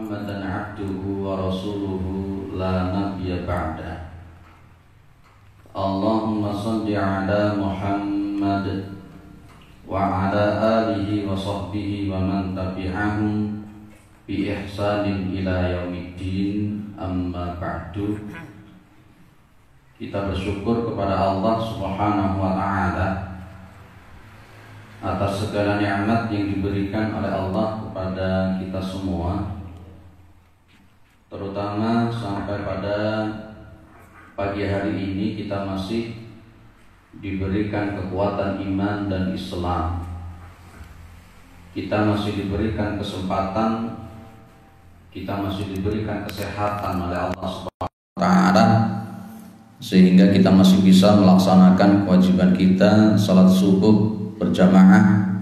Muhammadan abduhu wa rasuluhu la nabiyya ba'da. Allahumma salli ala Muhammad wa ala alihi wa sahbihi wa man tabi'ahum bi ihsanin ila yaumiddin, amma ba'du. Kita bersyukur kepada Allah Subhanahu wa ta'ala atas segala nikmat yang diberikan oleh Allah kepada kita semua, terutama sampai pada pagi hari ini kita masih diberikan kekuatan iman dan Islam. Kita masih diberikan kesempatan, kita masih diberikan kesehatan oleh Allah Subhanahu wa ta'ala, sehingga kita masih bisa melaksanakan kewajiban kita salat subuh berjamaah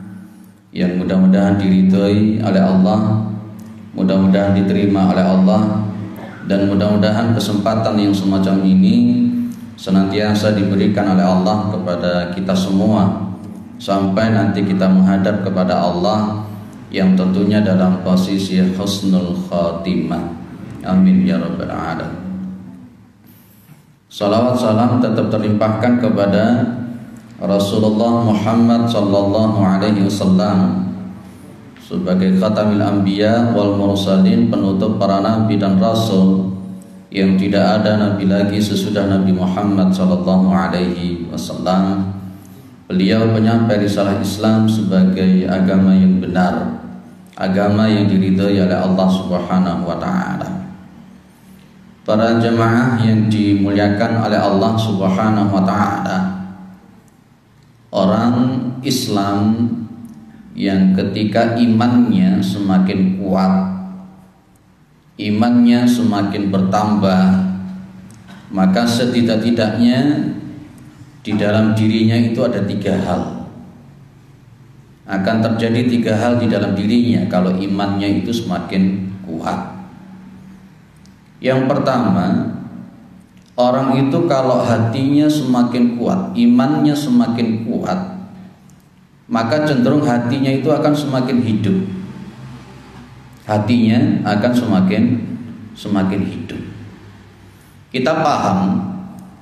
yang mudah-mudahan diridhoi oleh Allah, mudah-mudahan diterima oleh Allah, dan mudah-mudahan kesempatan yang semacam ini senantiasa diberikan oleh Allah kepada kita semua sampai nanti kita menghadap kepada Allah yang tentunya dalam posisi husnul khatimah. Amin ya rabbal alamin. Salawat salam tetap terlimpahkan kepada Rasulullah Muhammad sallallahu alaihi wasallam sebagai khatamil anbiya wal mursalin, penutup para nabi dan rasul, yang tidak ada nabi lagi sesudah Nabi Muhammad sallallahu alaihi wasallam. Beliau penyampai risalah Islam sebagai agama yang benar, agama yang diridhai oleh Allah Subhanahu wa taala. Para jemaah yang dimuliakan oleh Allah Subhanahu wa taala, orang Islam yang ketika imannya semakin kuat, imannya semakin bertambah, maka setidak-tidaknya di dalam dirinya itu ada 3 hal. Akan terjadi 3 hal di dalam dirinya kalau imannya itu semakin kuat. Yang pertama, orang itu kalau hatinya semakin kuat, imannya semakin kuat, maka cenderung hatinya itu akan semakin hidup. Hatinya akan semakin hidup. Kita paham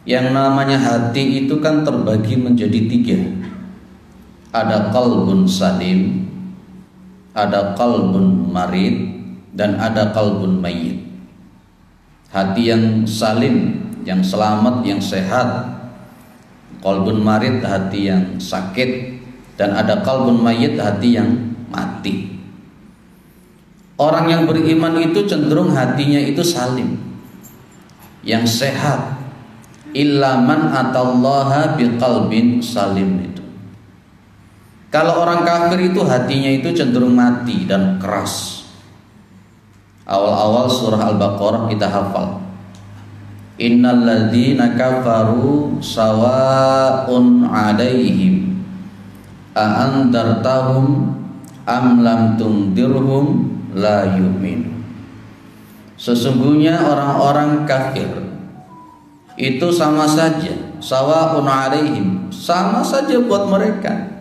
yang namanya hati itu kan terbagi menjadi 3. Ada qalbun salim, ada qalbun marid, dan ada qalbun mayyit. Hati yang salim, yang selamat, yang sehat. Qalbun marid, hati yang sakit. Dan ada qalbun mayyit, hati yang mati. Orang yang beriman itu cenderung hatinya itu salim, yang sehat. Illa man atallaha biqalbin salim itu. Kalau orang kafir itu hatinya itu cenderung mati dan keras. Awal-awal surah Al-Baqarah kita hafal. Innal ladzina kafaru sawa'un 'alaihim a andartahum am lam tundirhum la yu'min. Sesungguhnya orang-orang kafir itu sama saja, sawa'un 'alaihim, sama saja buat mereka.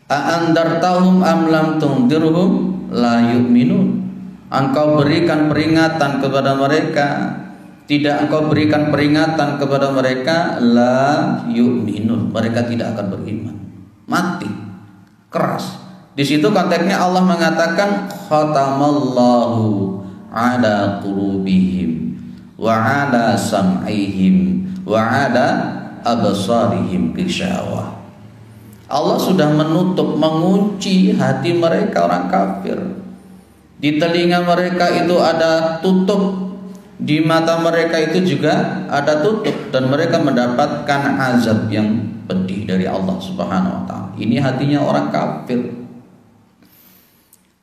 A andartahum am lam tundirhum la yu'minun. Engkau berikan peringatan kepada mereka, tidak engkau berikan peringatan kepada mereka, la yu'minun, mereka tidak akan beriman. Mati, keras. Di situ konteksnya Allah mengatakan khatamallahu ala qulubihim wa ala sam'ihim wa ala absarihim ghishawah. Allah sudah menutup, mengunci hati mereka orang kafir. Di telinga mereka itu ada tutup, di mata mereka itu juga ada tutup, dan mereka mendapatkan azab yang pedih dari Allah Subhanahu wa ta'ala. Ini hatinya orang kafir.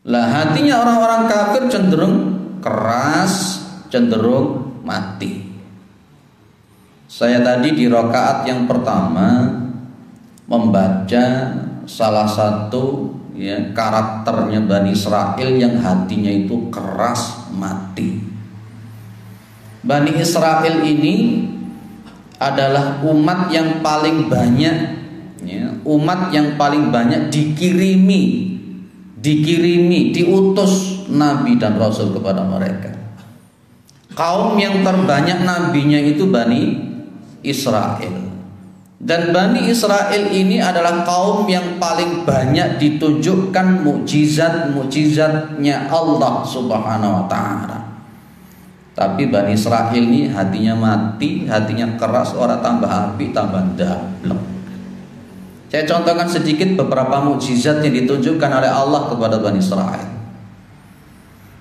Lah hatinya orang-orang kafir cenderung keras, cenderung mati. Saya tadi di rakaat yang pertama membaca salah satu karakternya Bani Israel yang hatinya itu keras, mati. Bani Israel ini adalah umat yang paling banyak, umat yang paling banyak dikirimi dikirimi, diutus nabi dan rasul kepada mereka. Kaum yang terbanyak nabinya itu Bani Israel. Dan Bani Israel ini adalah kaum yang paling banyak ditunjukkan mukjizat-mukjizatnya Allah Subhanahu wa taala. Tapi Bani Israel ini hatinya mati, hatinya keras, orang tambah api, tambah dablek. Saya contohkan sedikit beberapa mukjizat yang ditunjukkan oleh Allah kepada Bani Israel.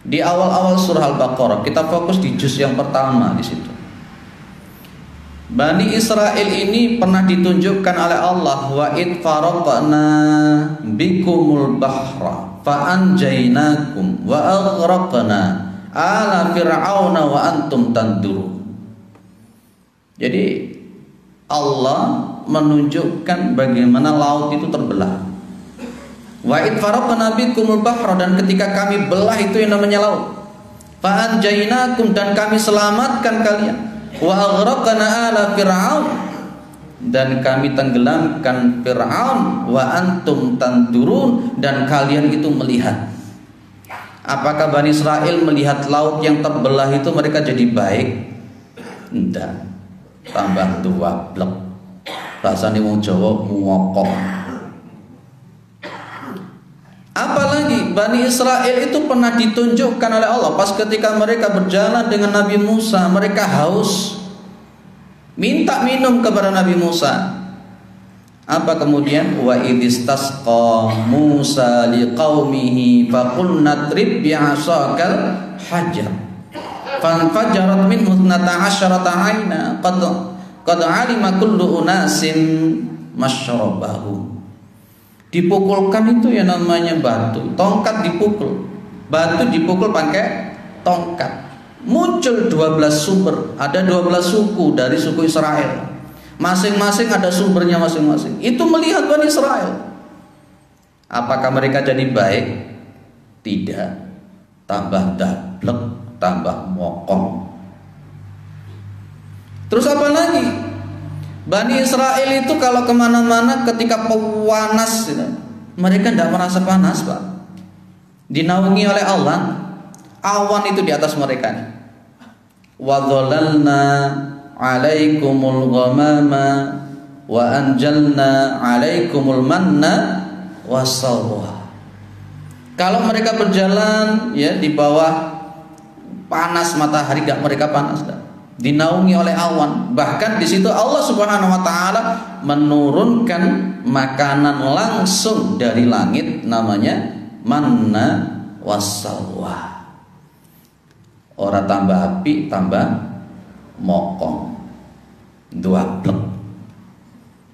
Di awal-awal surah Al-Baqarah, kita fokus di juz yang pertama di situ. Bani Israel ini pernah ditunjukkan oleh Allah, wa id faraqna bikumul bahra fa anjaynakum wa aghraqna ala fir'auna wa antum tanzurun. Jadi Allah menunjukkan bagaimana laut itu terbelah. Wa id faraqna bikumul bahra, dan ketika kami belah itu yang namanya laut. Fa anjaynakum, dan kami selamatkan kalian. Wa aghraqna ala fir'aun, dan kami tenggelamkan Fir'aun. Wa antum tanzurun, dan kalian itu melihat. Apakah Bani Israel melihat laut yang terbelah itu mereka jadi baik? Tidak, tambah tua blek. Rasane wong Jawa muwokok. Apalagi Bani Israel itu pernah ditunjukkan oleh Allah pas ketika mereka berjalan dengan Nabi Musa, mereka haus, minta minum kepada Nabi Musa. Apa kemudian? Wa idistasqa Musa liqaumihi faqulna drib bi'asakal hajar fanfajarat minhu 12 'aina qad 'alima kullu unasin masyrabahum. Dipukulkan itu yang namanya batu, tongkat dipukul, batu dipukul pakai tongkat. Muncul 12 sumber, ada 12 suku dari suku Israel. Masing-masing ada sumbernya masing-masing. Itu melihat Bani Israel. Apakah mereka jadi baik? Tidak. Tambah dablek, tambah mokong. Terus apa lagi? Bani Israel itu kalau kemana-mana ketika panas, mereka tidak merasa panas, Pak. Dinaungi oleh Allah, awan itu di atas mereka. Wa dhalalna 'alaikumul ghamama wa anjalna 'alaikumul manna wassalwa. Kalau mereka berjalan ya di bawah panas matahari, enggak mereka panas, enggak. Dinaungi oleh awan. Bahkan di situ Allah Subhanahu wa taala menurunkan makanan langsung dari langit, namanya manna wassalwa. Ora tambah api, tambah mokong, dua blek.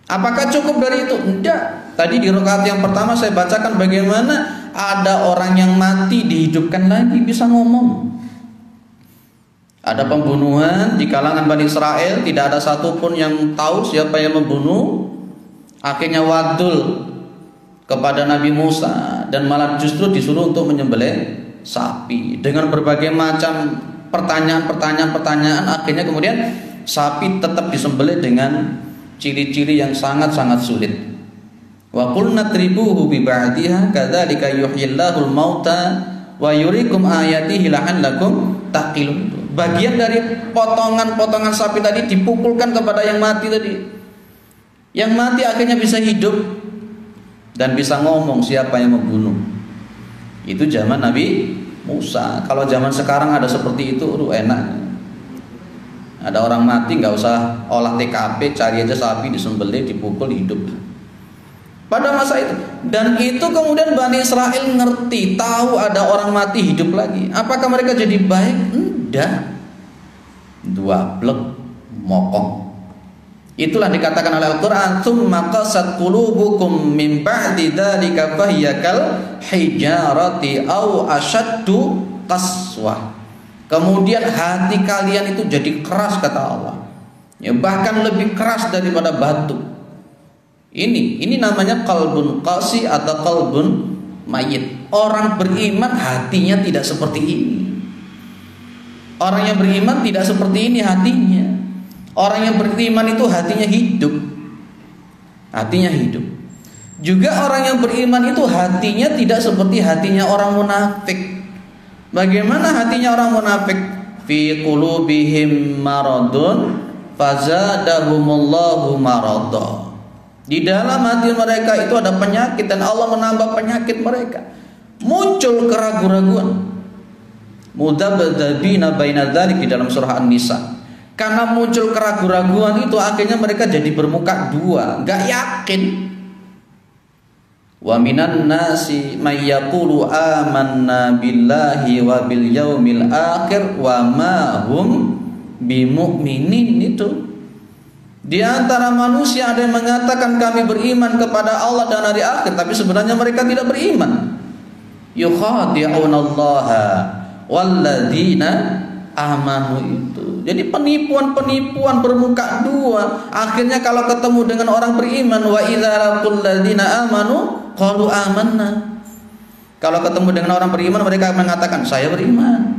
Apakah cukup dari itu? Enggak. Tadi di rakaat yang pertama saya bacakan bagaimana ada orang yang mati dihidupkan lagi, bisa ngomong. Ada pembunuhan di kalangan Bani Israel, tidak ada satupun yang tahu siapa yang membunuh. Akhirnya wadul kepada Nabi Musa, dan malah justru disuruh untuk menyembelih sapi dengan berbagai macam pertanyaan. Akhirnya kemudian sapi tetap disembelih dengan ciri-ciri yang sangat-sangat sulit. Wa qulna tribuhu bi ba'diha kadzalika yuhyillahul mauta wa yuriikum ayatihi la'allakum taqilun. Bagian dari potongan-potongan sapi tadi dipukulkan kepada yang mati tadi. Yang mati akhirnya bisa hidup dan bisa ngomong siapa yang membunuh. Itu zaman Nabi Musa. Kalau zaman sekarang ada seperti itu, enak. Ada orang mati nggak usah olah TKP, cari aja sapi disembelih, dipukul, hidup. Pada masa itu, dan itu kemudian Bani Israel ngerti, tahu ada orang mati hidup lagi. Apakah mereka jadi baik? Enggak. Dua blek mokong. Itulah dikatakan oleh Al-Quran, tsumma qasat qulubukum min ba'di dzalika fahiya kal hijarati aw ashaddu qaswah. Kemudian hati kalian itu jadi keras, kata Allah. Ya, bahkan lebih keras daripada batu. Ini namanya qalbun qasi atau qalbun mayit. Orang beriman hatinya tidak seperti ini. Orang yang beriman tidak seperti ini hatinya. Orang yang beriman itu hatinya hidup. Hatinya hidup. Juga orang yang beriman itu hatinya tidak seperti hatinya orang munafik. Bagaimana hatinya orang munafik? Fi qulubihim maradun fazadahumullahu marada. Di dalam hati mereka itu ada penyakit dan Allah menambah penyakit mereka. Muncul keraguan-raguan. Mudabdabina baina dzalik di dalam surah An-Nisa. Karena muncul keraguan-raguan itu akhirnya mereka jadi bermuka dua, enggak yakin. Wa minan nasi may yaqulu amanna billahi wa bil yaumil akhir wa ma hum bimu'minin. Itu di antara manusia ada yang mengatakan kami beriman kepada Allah dan hari akhir, tapi sebenarnya mereka tidak beriman. Yukhadi'unallaha walladzina amanu itu. Jadi penipuan-penipuan bermuka dua. Akhirnya kalau ketemu dengan orang beriman, wa idza laqul ladzina amanu qalu amanna. Kalau ketemu dengan orang beriman mereka mengatakan saya beriman.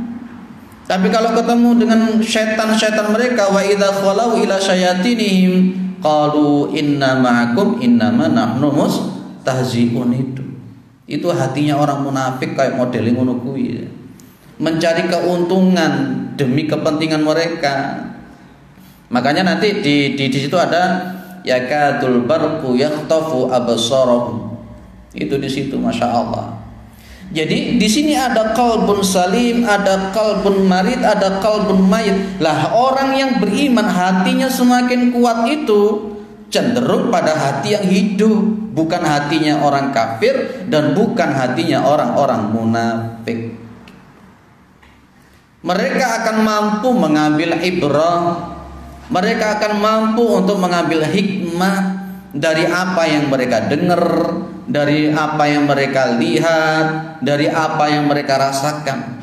Tapi kalau ketemu dengan setan-setan mereka, wa idza khalau ila syayatinihim qalu inna ma'akum innama nahnu mustahzi'un. Itu hatinya orang munafik kayak modeling ngono kuwi. Mencari keuntungan demi kepentingan mereka. Makanya nanti di situ ada yakadul barqu yakhtafu absarahum. Itu di situ, masya Allah. Jadi di sini ada qalbun salim, ada qalbun marid, ada qalbun mayit. Lah orang yang beriman hatinya semakin kuat itu cenderung pada hati yang hidup, bukan hatinya orang kafir dan bukan hatinya orang-orang munafik. Mereka akan mampu mengambil ibrah, mereka akan mampu untuk mengambil hikmah dari apa yang mereka dengar, dari apa yang mereka lihat, dari apa yang mereka rasakan.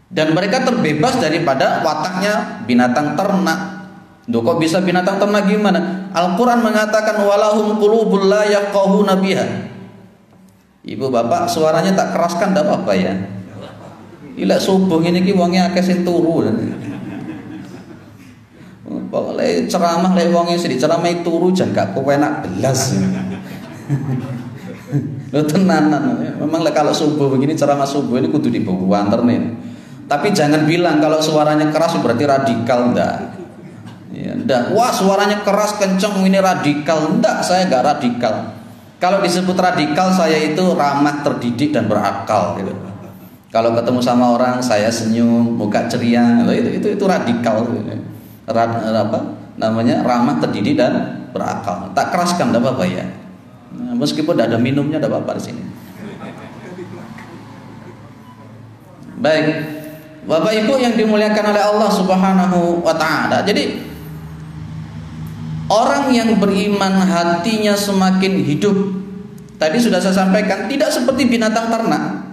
Dan mereka terbebas daripada wataknya binatang ternak. Duh, kok bisa binatang ternak gimana? Al-Quran mengatakan walahum qulubul la yafqahuna biha. Ibu bapak suaranya tak keraskan enggak apa-apa ya. Ila subuh ini ki wonge akeh sing turu. Pokoke ceramah lek wonge sing diceramahi turu jan gak kepenak belas. Lho tenanan. Memang kalau subuh begini ceramah subuh ini kudu dibuanterne. Tapi jangan bilang kalau suaranya keras berarti radikal, enggak. Ya, enggak. Wah, suaranya keras kenceng ini radikal. Enggak, saya enggak radikal. Kalau disebut radikal saya itu ramah, terdidik dan berakal gitu. Kalau ketemu sama orang saya senyum, muka ceria, itu radikal. Apa namanya? Ramah, terdidik dan berakal. Tak keraskan, tidak apa-apa ya. Nah, meskipun tidak ada minumnya, tidak apa-apa di sini. Baik, Bapak Ibu yang dimuliakan oleh Allah Subhanahu wa Ta'ala. Jadi orang yang beriman hatinya semakin hidup. Tadi sudah saya sampaikan, tidak seperti binatang ternak.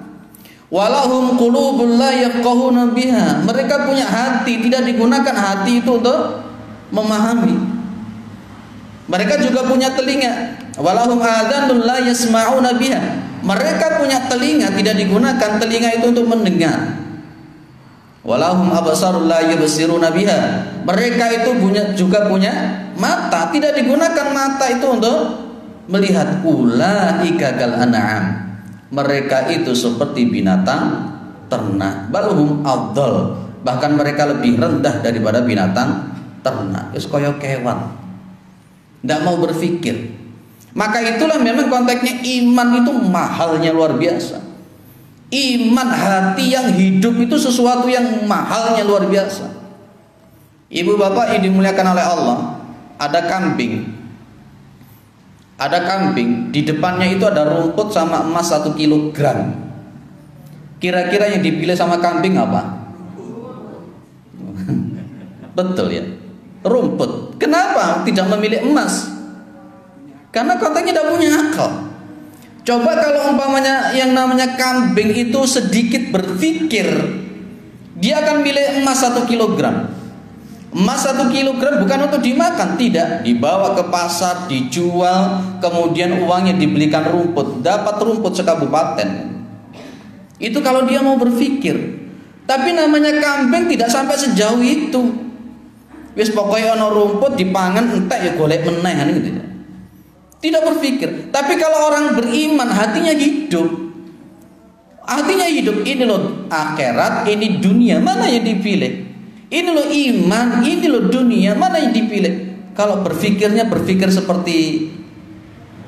Walahum qulubul la yafqahuna biha. Mereka punya hati, tidak digunakan hati itu untuk memahami. Mereka juga punya telinga. Walahum adhanun la yasma'una biha. Mereka punya telinga, tidak digunakan telinga itu untuk mendengar. Walahum absarul la yubsiruna biha. Mereka itu juga punya mata, tidak digunakan mata itu untuk melihat. Ulaika kal an'am. Mereka itu seperti binatang ternak. Balhum afdal. Bahkan mereka lebih rendah daripada binatang ternak. Wis kaya kewan. Tidak mau berpikir. Maka itulah memang konteksnya iman itu mahalnya luar biasa. Iman hati yang hidup itu sesuatu yang mahalnya luar biasa. Ibu bapak yang dimuliakan oleh Allah, ada kambing. Ada kambing, di depannya itu ada rumput sama emas 1 kilogram. Kira-kira yang dipilih sama kambing apa? Betul ya, rumput. Kenapa tidak memilih emas? Karena konteksnya tidak punya akal. Coba kalau umpamanya yang namanya kambing itu sedikit berpikir, dia akan milih emas 1 kilogram. Emas 1 kilogram bukan untuk dimakan, tidak. Dibawa ke pasar, dijual, kemudian uangnya dibelikan rumput, dapat rumput sekabupaten. Itu kalau dia mau berpikir. Tapi namanya kambing tidak sampai sejauh itu. Wis pokoknya ono rumput dipangan entek ya golek meneh gitu. Tidak berpikir. Tapi kalau orang beriman, hatinya hidup. Hatinya hidup. Ini loh akhirat, ini dunia, mana yang dipilih? Ini loh iman, ini loh dunia, mana yang dipilih? Kalau berpikirnya berpikir seperti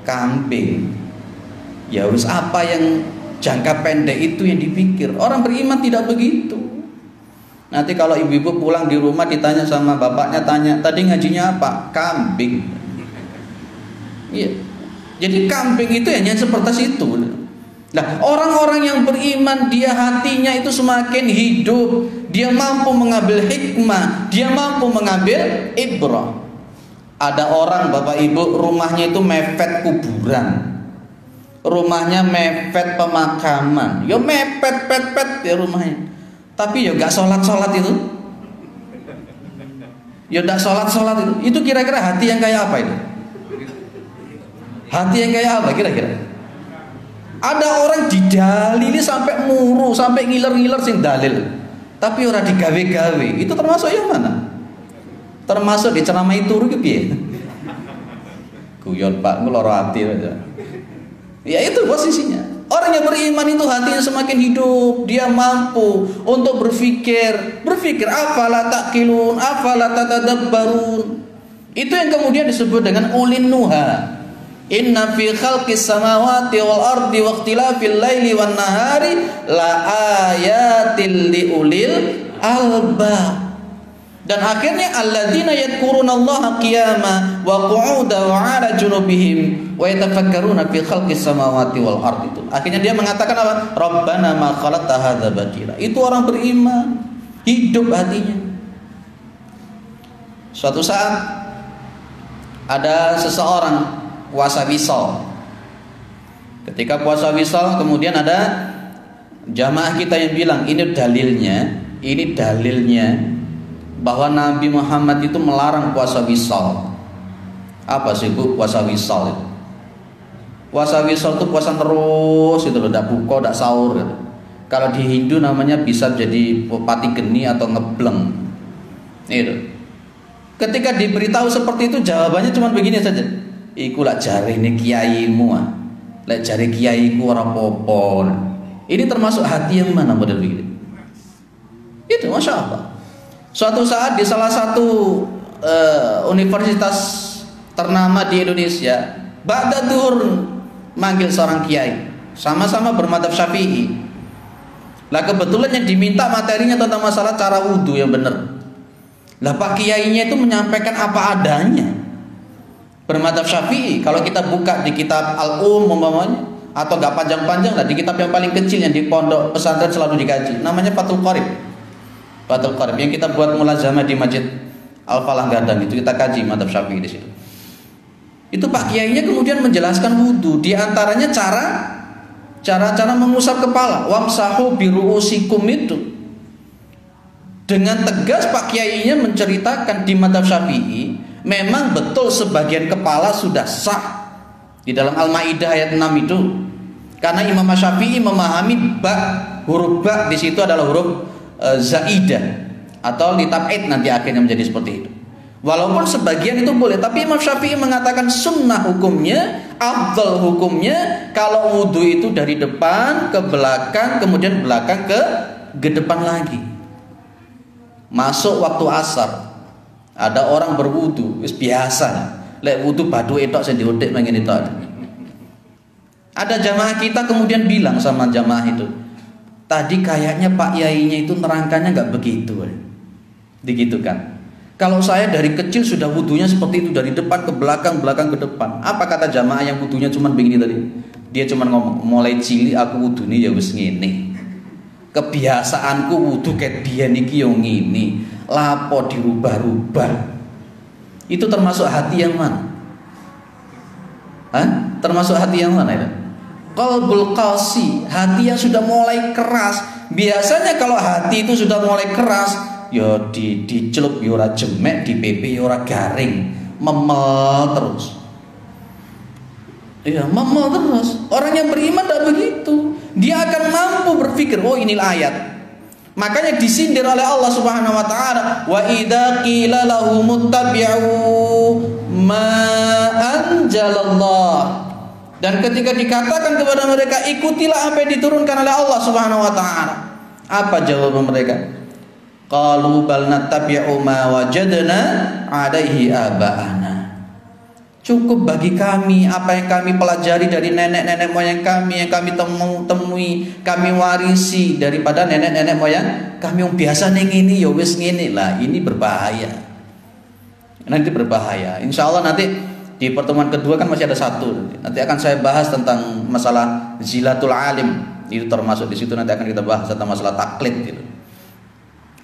kambing, ya wis apa yang jangka pendek itu yang dipikir. Orang beriman tidak begitu. Nanti kalau ibu-ibu pulang di rumah ditanya sama bapaknya, tanya, tadi ngajinya apa? Kambing. Iya. Jadi kambing itu hanya seperti itu. Nah, orang-orang yang beriman, dia hatinya itu semakin hidup, dia mampu mengambil hikmah, dia mampu mengambil ibrah. Ada orang, Bapak Ibu, rumahnya itu mepet kuburan, rumahnya mepet pemakaman, ya mepet pet ya rumahnya. Tapi ya gak sholat itu, ya gak sholat itu. Itu kira-kira hati yang kayak apa itu? Hati yang kayak apa kira-kira? Ada orang didalili sampai muru, sampai ngiler-ngiler sing dalil, tapi orang digawe-gawe. Itu termasuk yang mana? Termasuk diceramai turu gitu ya. Guyon Pak, ngeloro hati aja. Ya itu posisinya. Orang yang beriman itu hatinya semakin hidup, dia mampu untuk berpikir, afala taqilun, afala tatadabbarun. Itu yang kemudian disebut dengan ulin nuha. Inna fi khalqis samawati wal ardi wa ikhtilafil laili wan nahari la ayatil liulil albab. Dan akhirnya alladzina yadhkurunallaha qiyama wa qu'uda wa 'ala junubihim wa yatafakkaruna fi khalqis samawati wal ardi. Itu akhirnya dia mengatakan apa? Rabbana ma khalaqta hadza batila. Itu orang beriman, hidup hatinya. Suatu saat ada seseorang puasa wisol. Ketika puasa wisol, kemudian ada jamaah kita yang bilang, ini dalilnya bahwa Nabi Muhammad itu melarang puasa wisol. Apa sih Bu puasa wisol itu? Puasa wisol itu puasa terus itu loh, tidak buka, tidak sahur gitu. Kalau di Hindu namanya bisa jadi pati geni atau ngebleng. Itu. Ketika diberitahu seperti itu, jawabannya cuma begini saja. Iku lak jari ini kiaimu, lak jari kiaiku ora apa-apa. Ini termasuk hati yang mana model begini? Itu Masya Allah. Suatu saat di salah satu universitas ternama di Indonesia, ba'da duhur manggil seorang kiai, sama-sama bermadzhab Syafi'i. Lah kebetulan yang diminta materinya tentang masalah cara wudhu yang benar. Lah Pak kiainya itu menyampaikan apa adanya. Bermadzhab Syafi'i, kalau kita buka di kitab Al-Um umpamanya, atau enggak panjang-panjang lah, di kitab yang paling kecil yang di pondok pesantren selalu dikaji, namanya Fathul Qorib. Fathul Qorib yang kita buat mulazamah di Masjid Al-Falah Gadang, itu kita kaji madzhab Syafi'i di situ. Itu Pak kiainya kemudian menjelaskan wudhu, di antaranya cara mengusap kepala, wamsahu biruusikum itu. Dengan tegas Pak kiainya menceritakan di madzhab Syafi'i memang betul sebagian kepala sudah sah di dalam Al-Maidah ayat 6 itu. Karena Imam Syafi'i memahami huruf ba di situ adalah huruf zaidah atau litab'id nanti akhirnya menjadi seperti itu. Walaupun sebagian itu boleh, tapi Imam Syafi'i mengatakan sunnah hukumnya, afdal hukumnya kalau wudhu itu dari depan ke belakang, kemudian belakang ke depan lagi. Masuk waktu asar, ada orang berwudhu, wis biasa. Lek wudhu badu etok sing diutik mangene etok. Ada jamaah kita kemudian bilang sama jamaah itu, tadi kayaknya Pak Yainya itu nerangkannya nggak begitu, begitu kan? Kalau saya dari kecil sudah wudhunya seperti itu, dari depan ke belakang, belakang ke depan. Apa kata jamaah yang wudhunya cuma begini tadi? Dia cuma ngomong, mulai cilik aku wudhu nih ya wis ngene. Kebiasaanku wudhu kayak biyen iki yo ngene. Lapo dirubah-rubah. Itu termasuk hati yang mana? Hah? Termasuk hati yang mana itu? Qalbul qasi, hati yang sudah mulai keras. Biasanya kalau hati itu sudah mulai keras, ya dicelup ya ora jemek, di PP ya ora garing, memel terus. Iya, memel terus. Orang yang beriman tidak begitu. Dia akan mampu berpikir, oh inilah ayat. Makanya disindir oleh Allah Subhanahu wa taala, wa idza qila lahum ittabi'u ma anjalallah. Dan ketika dikatakan kepada mereka, ikutilah apa yang diturunkan oleh Allah Subhanahu wa taala, apa jawaban mereka? Qalu bal nattabi'u ma wajadna 'alaihi aba'ana. Cukup bagi kami apa yang kami pelajari dari nenek-nenek moyang kami, yang kami temui, kami warisi daripada nenek-nenek moyang kami yang biasa ning ini ya wis ngene lah. Ini berbahaya. Nanti berbahaya. Insya Allah nanti di pertemuan kedua kan masih ada satu. Nanti akan saya bahas tentang masalah zilatul alim. Itu termasuk di situ, nanti akan kita bahas tentang masalah taklid gitu.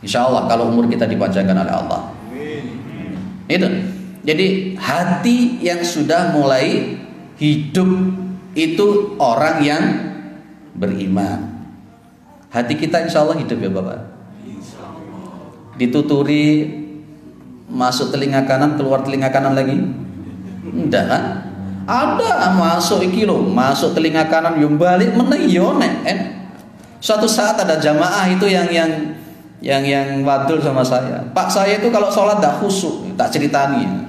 Insya Allah kalau umur kita dipanjangkan oleh Allah. Itu. Jadi hati yang sudah mulai hidup itu orang yang beriman. Hati kita insya Allah hidup ya Bapak. Dituturi masuk telinga kanan, keluar telinga kanan lagi? Enggak kan? Ada masuk iki loh, masuk telinga kanan yang balik meneh yo nek. Suatu saat ada jamaah itu yang wadul sama saya. Pak, saya itu kalau sholat tak khusyuk, tak ceritani.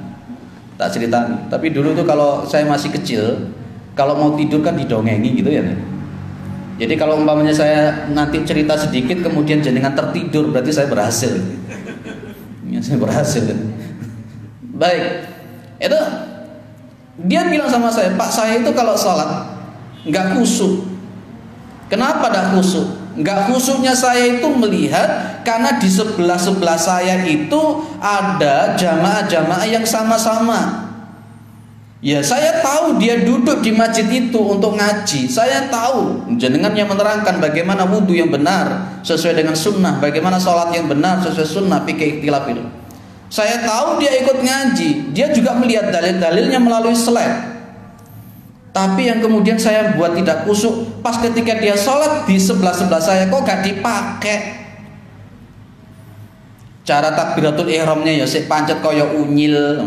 Tapi dulu tuh kalau saya masih kecil, kalau mau tidur kan didongengi gitu ya. Jadi kalau umpamanya saya nanti cerita sedikit kemudian jenengan tertidur, berarti saya berhasil. Ya, saya berhasil. Baik. Itu dia bilang sama saya, Pak, saya itu kalau sholat nggak khusyuk. Kenapa nggak khusyuk? Nggak khusyuknya saya itu melihat karena di sebelah saya itu ada jamaah-jamaah yang sama-sama. Ya saya tahu dia duduk di masjid itu untuk ngaji. Saya tahu jenengan yang menerangkan bagaimana wudhu yang benar sesuai dengan sunnah, bagaimana sholat yang benar sesuai sunnah, fikih ikhtilaf itu. Saya tahu dia ikut ngaji. Dia juga melihat dalil-dalilnya melalui slide. Tapi yang kemudian saya buat tidak khusyuk pas ketika dia sholat di sebelah saya kok gak dipakai. Cara takbiratul ihramnya ya sik pancet kaya unyil.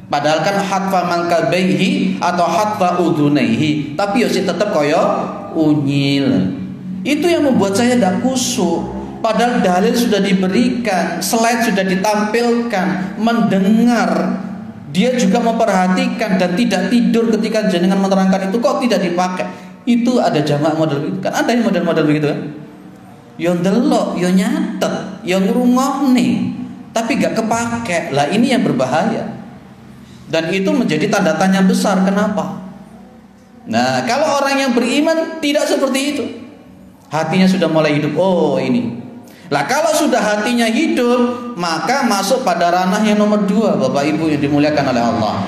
Padahal kan hatfa mankabaihi atau hatfa udhunaihi, tapi ya sik tetep kaya unyil. Itu yang membuat saya tidak khusyuk. Padahal dalil sudah diberikan, slide sudah ditampilkan, mendengar. Dia juga memperhatikan dan tidak tidur ketika jenengan menerangkan itu, kok tidak dipakai. Itu ada jamaah model itu kan, ada yang model-model begitu kan. Yang delok, yang nyatet, yang ngrungokne, tapi gak kepake. Lah ini yang berbahaya. Dan itu menjadi tanda tanya besar, kenapa? Nah, kalau orang yang beriman tidak seperti itu. Hatinya sudah mulai hidup, oh ini. Lah kalau sudah hatinya hidup, maka masuk pada ranah yang nomor 2, Bapak Ibu yang dimuliakan oleh Allah.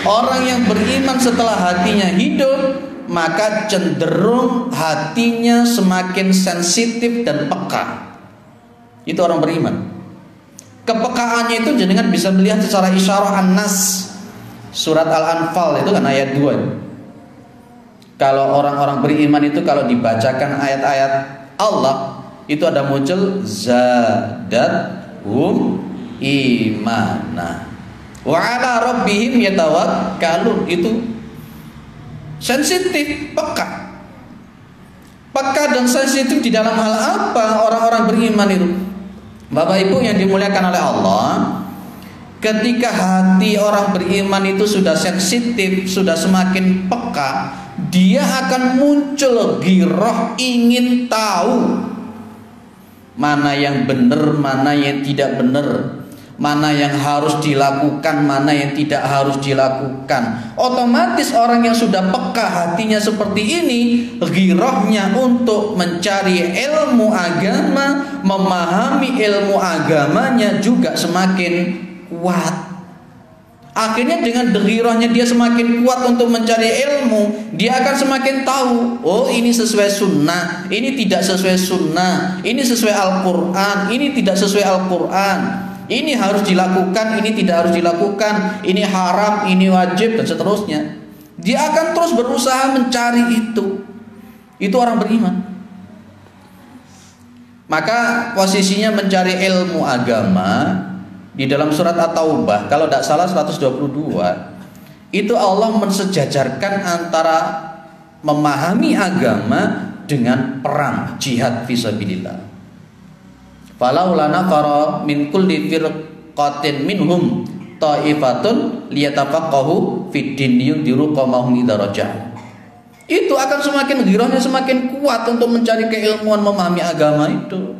Orang yang beriman setelah hatinya hidup, maka cenderung hatinya semakin sensitif dan peka. Itu orang beriman. Kepekaannya itu jenengan bisa melihat secara isyarah An-Nas, surat Al-Anfal itu kan ayat 2. Kalau orang-orang beriman itu kalau dibacakan ayat-ayat Allah, itu ada muncul zadathum imana wa ala rabbihim yatawakkalun. Itu sensitif, peka dan sensitif di dalam hal apa orang-orang beriman itu. Bapak Ibu yang dimuliakan oleh Allah, ketika hati orang beriman itu sudah sensitif, sudah semakin peka, dia akan muncul ghirah, ingin tahu mana yang benar, mana yang tidak benar, mana yang harus dilakukan, mana yang tidak harus dilakukan. Otomatis orang yang sudah peka hatinya seperti ini, ghirahnya untuk mencari ilmu agama, memahami ilmu agamanya juga semakin kuat. Akhirnya dengan ghirahnya dia semakin kuat untuk mencari ilmu, dia akan semakin tahu, oh ini sesuai sunnah, ini tidak sesuai sunnah, ini sesuai Al-Quran, ini tidak sesuai Al-Quran, ini harus dilakukan, ini tidak harus dilakukan, ini haram, ini wajib, dan seterusnya. Dia akan terus berusaha mencari itu. Itu orang beriman. Maka posisinya mencari ilmu agama di dalam surat At-Taubah, kalau tidak salah 122, itu Allah mensejajarkan antara memahami agama dengan perang, jihad fisabilillah. Falaula nafara min kulli firqatin minhum ta'ifatun liyatafaqahu fid din yundiru qaumahum idza raja'. Itu akan semakin ghirahnya semakin kuat untuk mencari keilmuan, memahami agama itu.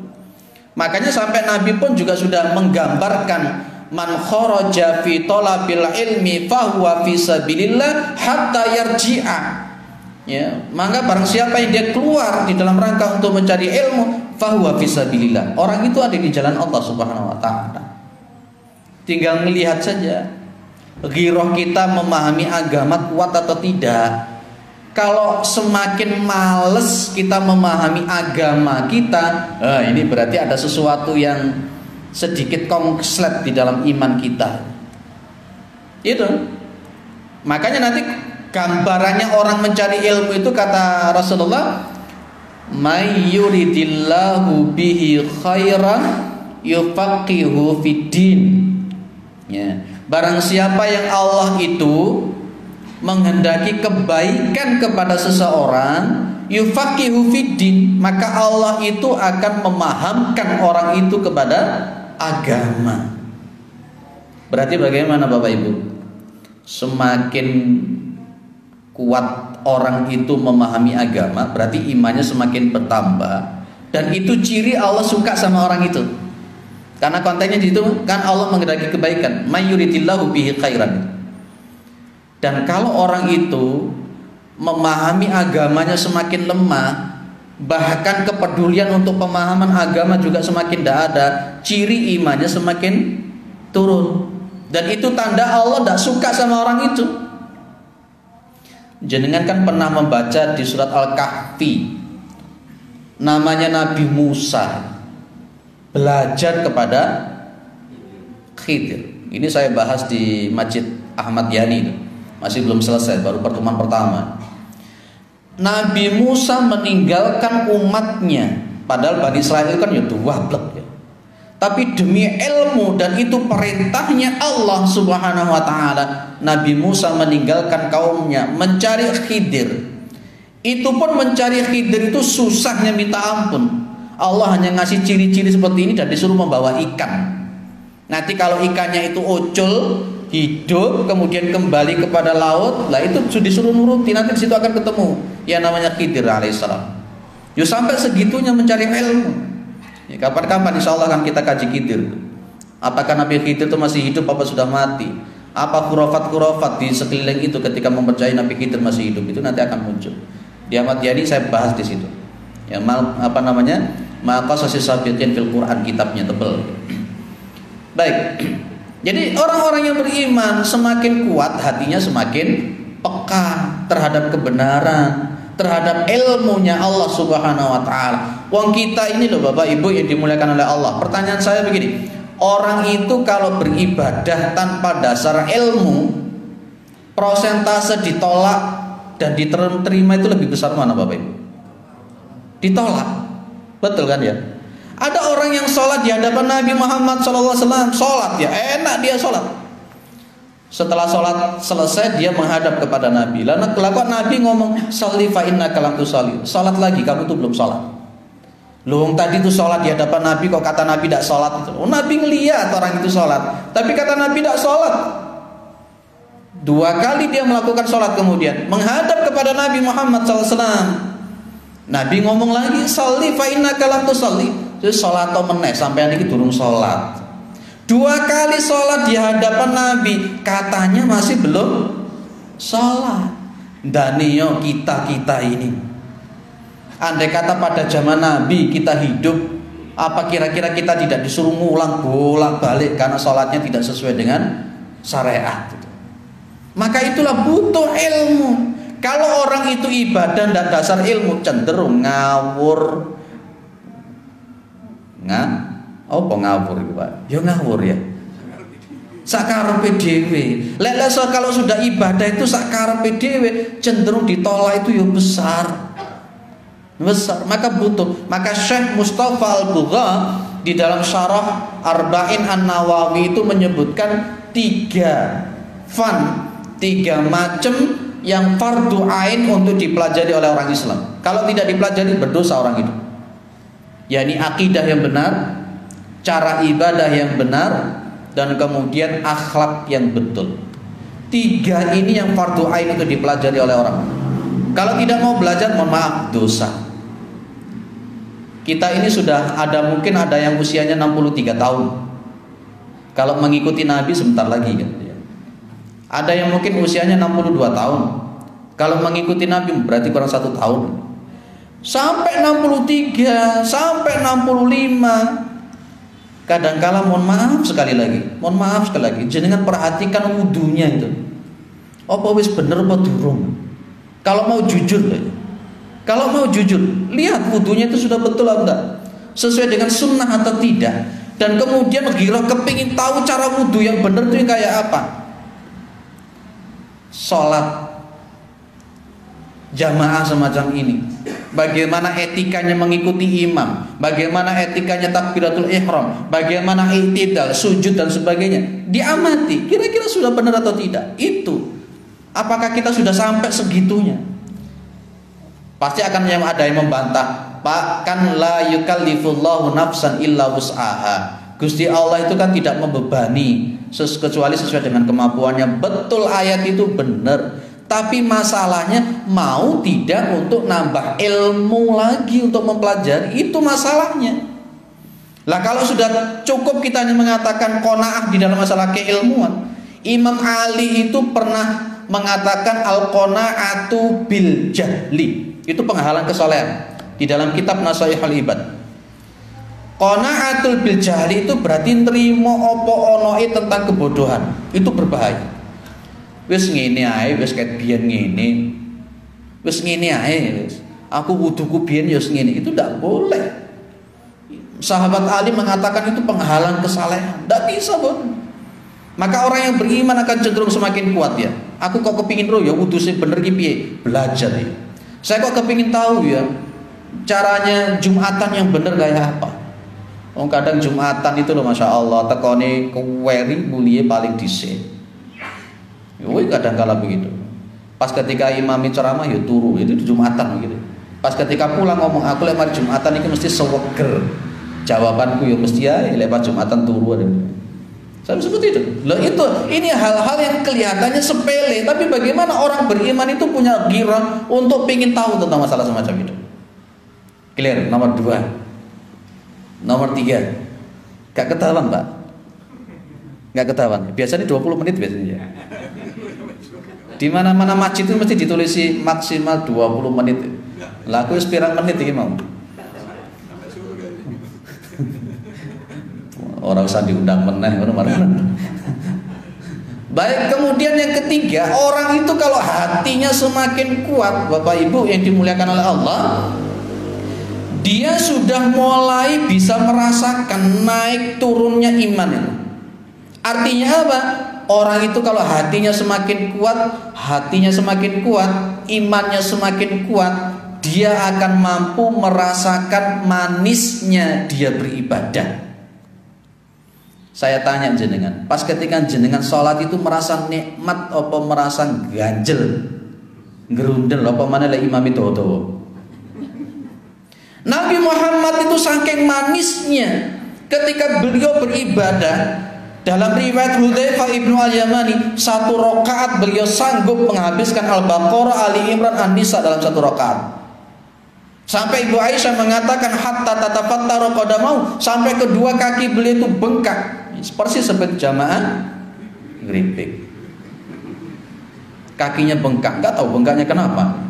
Makanya sampai Nabi pun juga sudah menggambarkan man kharaja fi talabil ilmi fahuwa fi sabilillah hatta yarji'a. Ya, maka barang siapa yang dia keluar di dalam rangka untuk mencari ilmu, fahuwa fi sabilillah. Orang itu ada di jalan Allah Subhanahu wa taala. Tinggal melihat saja ghirah kita memahami agama kuat atau tidak. Kalau semakin males kita memahami agama kita, ini berarti ada sesuatu yang sedikit konslet di dalam iman kita. Itu. Makanya nanti gambarannya orang mencari ilmu itu kata Rasulullah, "May yuridillahu bihi khairan yufaqihu fiddin." Ya, barang siapa yang Allah itu menghendaki kebaikan kepada seseorang, yufaqihu fiddin, maka Allah itu akan memahamkan orang itu kepada agama. Berarti bagaimana Bapak Ibu? Semakin kuat orang itu memahami agama, berarti imannya semakin bertambah. Dan itu ciri Allah suka sama orang itu. Karena kontennya di situ kan Allah menghendaki kebaikan, may yuridillahu bihi khairan. Dan kalau orang itu memahami agamanya semakin lemah, bahkan kepedulian untuk pemahaman agama juga semakin tidak ada, ciri imannya semakin turun. Dan itu tanda Allah tidak suka sama orang itu. Jenengan kan pernah membaca di surat Al-Kahfi, namanya Nabi Musa belajar kepada Khidir. Ini saya bahas di Masjid Ahmad Yani itu. Masih belum selesai, baru pertemuan pertama. Nabi Musa meninggalkan umatnya, padahal Bani Israel kan ya duablek ya. Tapi demi ilmu, dan itu perintahnya Allah Subhanahu wa taala, Nabi Musa meninggalkan kaumnya mencari Khidir. Itu pun mencari Khidir itu susahnya minta ampun. Allah hanya ngasih ciri-ciri seperti ini dan disuruh membawa ikan. Nanti kalau ikannya itu ucul, hidup, kemudian kembali kepada laut, lah itu sudah disuruh nuruti, nanti di situ akan ketemu yang namanya Khidir alaihissalam. Yuk sampai segitunya mencari ilmu. Ya, kapan-kapan insya Allah akan kita kaji Khidir. Apakah Nabi Khidir itu masih hidup apa sudah mati? Apa khurafat-khurafat di sekeliling itu ketika mempercayai Nabi Khidir masih hidup, itu nanti akan muncul. Di Ahmad Yani saya bahas di situ. Ya, apa namanya? Maqasasis sabiqin fil Quran, kitabnya tebel. Baik. Jadi orang-orang yang beriman semakin kuat hatinya, semakin peka terhadap kebenaran, terhadap ilmunya Allah Subhanahu wa taala. Wong kita ini loh Bapak Ibu yang dimuliakan oleh Allah. Pertanyaan saya begini, orang itu kalau beribadah tanpa dasar ilmu, prosentase ditolak dan diterima itu lebih besar mana Bapak Ibu? Ditolak. Betul kan ya? Ada orang yang sholat di hadapan Nabi Muhammad SAW, sholat ya, enak dia sholat. Setelah sholat selesai dia menghadap kepada Nabi. Lalu kok Nabi ngomong, "Sholli fa innaka lam tusolli." Sholat lagi, kamu tuh belum sholat. Loh, tadi tuh sholat di hadapan Nabi, kok kata Nabi tidak sholat? Oh, Nabi ngeliat orang itu sholat, tapi kata Nabi tidak sholat. 2 kali dia melakukan sholat, kemudian menghadap kepada Nabi Muhammad SAW. Nabi ngomong lagi, "Sholli fa innaka lam tusolli." Terus sholat atau meneh sampai ini durung sholat. 2 kali sholat di hadapan Nabi, katanya masih belum sholat. Daniyo kita ini, andai kata pada zaman Nabi kita hidup, apa kira-kira kita tidak disuruh ngulang bolak-balik karena sholatnya tidak sesuai dengan syariat? Maka itulah butuh ilmu. Kalau orang itu ibadah dan dasar ilmu, cenderung ngawur. Apa ngawur itu Pak? Ya ngawur ya. Sakarepe dhewe. Lek kalau sudah ibadah itu sakarepe dhewe, cenderung ditolak itu ya besar. Maka butuh. Maka Syekh Mustafa Al-Bugha di dalam syarah Arba'in An-Nawawi itu menyebutkan 3 macam yang fardu ain untuk dipelajari oleh orang Islam. Kalau tidak dipelajari berdosa orang itu. yakni akidah yang benar, cara ibadah yang benar, dan kemudian akhlak yang betul. 3 ini yang fardu ain itu dipelajari oleh orang. Kalau tidak mau belajar, mohon maaf, dosa. Kita ini sudah mungkin ada yang usianya 63 tahun. Kalau mengikuti Nabi sebentar lagi kan. Ada yang mungkin usianya 62 tahun. Kalau mengikuti Nabi berarti kurang 1 tahun. Sampai 63, sampai 65. Kadangkala mohon maaf sekali lagi, jenengan perhatikan wudunya itu. Apa wis bener apa durung? Kalau mau jujur, lihat wudunya itu sudah betul atau enggak, sesuai dengan sunnah atau tidak. Dan kemudian ghirah kepingin tahu cara wudu yang benar itu kayak apa. Sholat jamaah semacam ini, bagaimana etikanya mengikuti imam, bagaimana etikanya takbiratul ihram, bagaimana i'tidal, sujud dan sebagainya, diamati kira-kira sudah benar atau tidak. Itu apakah kita sudah sampai segitunya? Pasti akan ada yang membantah, Pak, kan la yukallifullahu nafsan illa wus'aha. Gusti Allah itu kan tidak membebani kecuali sesuai dengan kemampuannya. Betul, ayat itu benar. Tapi masalahnya mau tidak untuk nambah ilmu lagi untuk mempelajari, itu masalahnya. Lah kalau sudah cukup kita hanya mengatakan qanaah di dalam masalah keilmuan, Imam Ali itu pernah mengatakan al-qanaatu bil jahli. Itu penghalang kesolehan di dalam kitab Nasaihul Ibad. Qanaatul bil jahli itu berarti nrimo apa onoe tentang kebodohan. Itu berbahaya. Wis ngene ae, wis ket biyen ngene. Wis ngene ae, wis. Aku wuduku biyen ya ngene. Itu tidak boleh. Sahabat Ali mengatakan itu penghalang kesalehan. Tidak bisa, Bun. Maka orang yang beriman akan cenderung semakin kuat ya. Aku kok kepingin roh ya wudu sing bener ki piye? Belajar ya. Saya kok kepingin tahu ya caranya Jumatan yang bener kayak apa. Oh, kadang Jumatan itu loh Masya Allah tekone keweri mulie paling dhisik. Woi kadang kala begitu. Pas ketika imami ceramah ya turu, itu di Jumatan begitu. Pas ketika pulang ngomong aku lek mari Jumatan iki mesti seweger. Jawabanku ya mesti ya lewat Jumatan turu ada. Saya seperti itu. Loh itu ini hal-hal yang kelihatannya sepele, tapi bagaimana orang beriman itu punya ghirah untuk ingin tahu tentang masalah semacam itu. Clear? Nomor 2. Nomor 3. Gak ketahuan, Pak. Gak ketahuan. Biasanya 20 menit biasanya. Di mana-mana masjid itu mesti ditulisi maksimal 20 menit. Lah aku pirang menit iki mau. Orang usah diundang meneh ngono marang. Baik, kemudian yang ketiga, orang itu kalau hatinya semakin kuat, Bapak Ibu yang dimuliakan oleh Allah, dia sudah mulai bisa merasakan naik turunnya iman itu. Artinya apa? Orang itu kalau hatinya semakin kuat, imannya semakin kuat, dia akan mampu merasakan manisnya dia beribadah. Saya tanya jenengan, pas ketika jenengan sholat itu merasa nikmat apa merasa ganjel, gerundel apa mana lah imam itu Nabi Muhammad itu saking manisnya ketika beliau beribadah. Dalam riwayat Hudzaifah ibnu al-Yamani, 1 rakaat beliau sanggup menghabiskan Al-Baqarah, Ali Imran, An-Nisa dalam 1 rakaat. Sampai Ibu Aisyah mengatakan hatta tatafattaru qadamau, sampai kedua kaki beliau itu bengkak, persis seperti jamaah geripik. Kakinya bengkak, nggak tahu bengkaknya kenapa.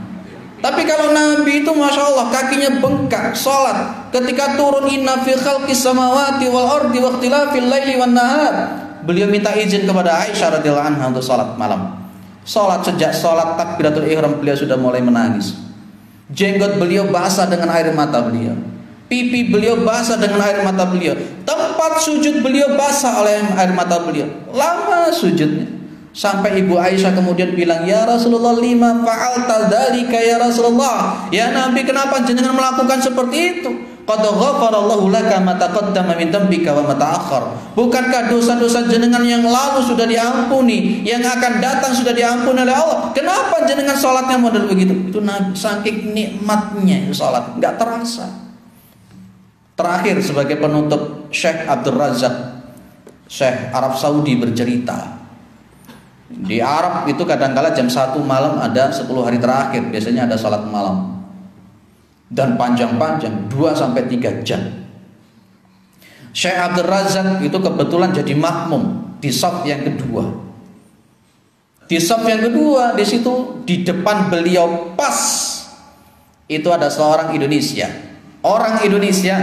Tapi kalau Nabi itu Masya Allah kakinya bengkak sholat ketika turun inna fi khalqis samawati wal ardi wa ikhtilafil laili wan nahar. Beliau minta izin kepada Aisyah radhiyallahu anha untuk sholat malam. Sejak sholat takbiratul ihram beliau sudah mulai menangis. Jenggot beliau basah dengan air mata beliau. Pipi beliau basah dengan air mata beliau. Tempat sujud beliau basah oleh air mata beliau. Lama sujudnya. Sampai Ibu Aisyah kemudian bilang, "Ya Rasulullah, lima fa'alta dzalika ya Rasulullah?" Ya Nabi, kenapa jenengan melakukan seperti itu? Qad ghafarallahu laka ma taqaddama min dzambika wa ma ta'akhkhar. Bukankah dosa-dosa jenengan yang lalu sudah diampuni, yang akan datang sudah diampuni oleh Allah? Kenapa jenengan salatnya model begitu? Itu Nabi saking nikmatnya salat, enggak terasa. Terakhir sebagai penutup Syekh Abdul Razak Syekh Arab Saudi bercerita, di Arab itu kadang-kala jam 1 malam ada 10 hari terakhir, biasanya ada salat malam. Dan panjang-panjang 2-3 jam. Syekh Abdul Razak itu kebetulan jadi makmum di shaf yang kedua. Di shaf yang kedua, di situ di depan beliau pas itu ada seorang Indonesia. Orang Indonesia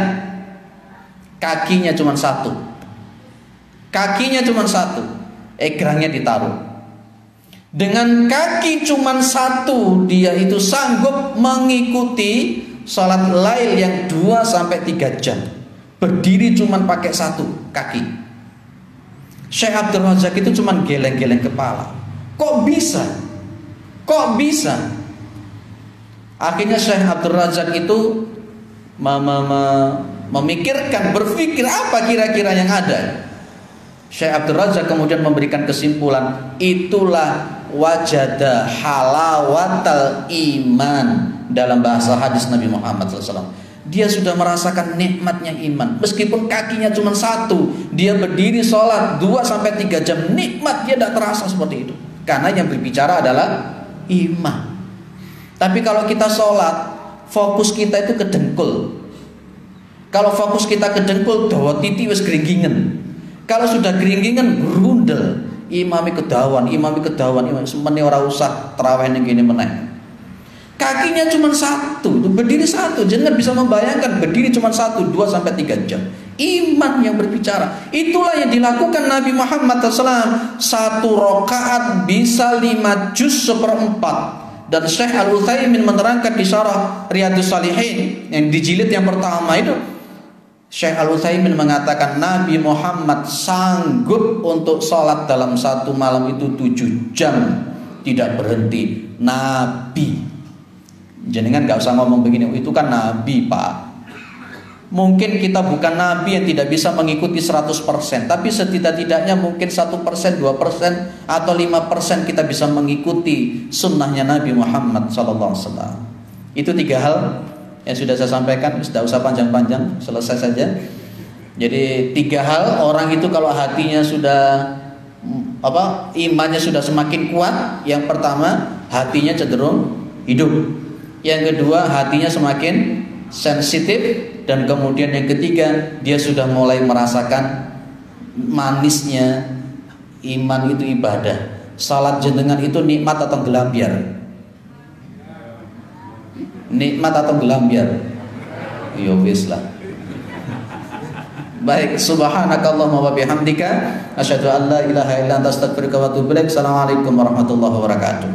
kakinya cuma satu. Kakinya cuma satu. Egrangnya ditaruh. Dengan kaki cuma satu, dia itu sanggup mengikuti salat lail yang 2-3 jam. Berdiri cuma pakai satu kaki. Syekh Abdul Razak itu cuma geleng-geleng kepala. Kok bisa? Kok bisa? Akhirnya Syekh Abdul Razak itu memikirkan, berpikir apa kira-kira yang ada. Syekh Abdul Razak kemudian memberikan kesimpulan, itulah wajada halawatal iman dalam bahasa hadis Nabi Muhammad SAW. Dia sudah merasakan nikmatnya iman. Meskipun kakinya cuma satu, dia berdiri sholat 2-3 jam, nikmat dia tidak terasa seperti itu. Karena yang berbicara adalah iman. Tapi kalau kita sholat, fokus kita itu ke dengkul. Kalau fokus kita ke dengkul, dawa titi wis geringgingen. Kalau sudah geringgingen, berundel. Imami kedawan, imami semuanya ora usah terawih yang gini meneh. Kakinya cuma satu, berdiri satu. Jangan bisa membayangkan berdiri cuma 1-2-3 jam. Iman yang berbicara. Itulah yang dilakukan Nabi Muhammad SAW. 1 rakaat bisa 5 juz 1/4. Dan Syekh Al-Utsaimin menerangkan di syarah Riyadhus Shalihin yang di jilid yang pertama itu, Syekh Al-Utsaimin mengatakan Nabi Muhammad sanggup untuk sholat dalam 1 malam itu 7 jam tidak berhenti. Nabi. Jenengan gak usah ngomong begini, itu kan Nabi Pak. Mungkin kita bukan Nabi yang tidak bisa mengikuti 100%, tapi setidak-tidaknya mungkin 1%, 2% atau 5% kita bisa mengikuti sunnahnya Nabi Muhammad SAW. Itu 3 hal yang sudah saya sampaikan, tidak usah panjang-panjang, selesai saja. Jadi 3 hal orang itu kalau hatinya sudah imannya sudah semakin kuat. Yang pertama, hatinya cenderung hidup. Yang kedua, hatinya semakin sensitif. Dan kemudian yang ketiga, dia sudah mulai merasakan manisnya iman itu ibadah. Salat jenengan itu nikmat atau gelambiar? Nikmat atau gelambiar? Ya wis lah. Baik, subhanakallahumma wa bihamdika asyhadu an la ilaha illa anta astaghfiruka wa atubu ilaik. Assalamualaikum warahmatullahi wabarakatuh.